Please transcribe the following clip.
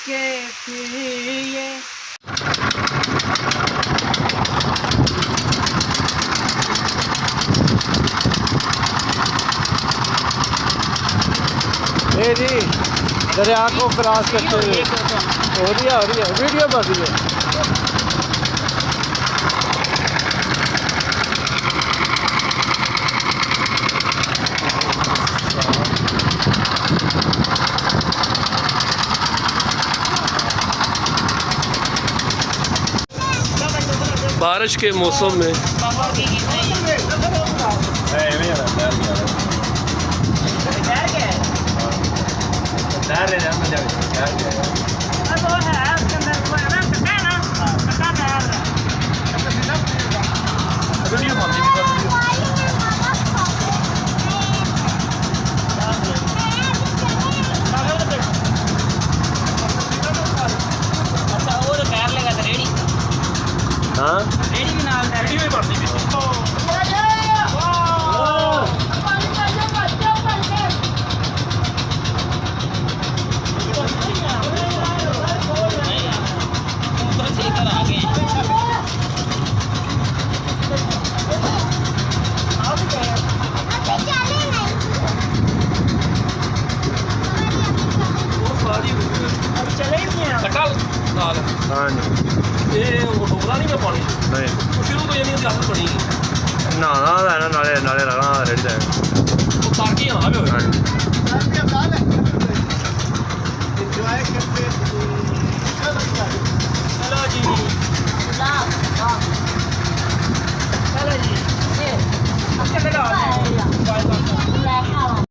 के पिए। ये जी दरिया को क्रॉस करते हुए हो रही है वीडियो बन रही है। बारिश के मौसम में हाँ हाँ जी ये डोगरा नहीं मैं पानी नहीं शुरू तो यानी आदत बनी नहाना है ना नाले नाले लगना रेडी है ताकि हाँ हाँ जी।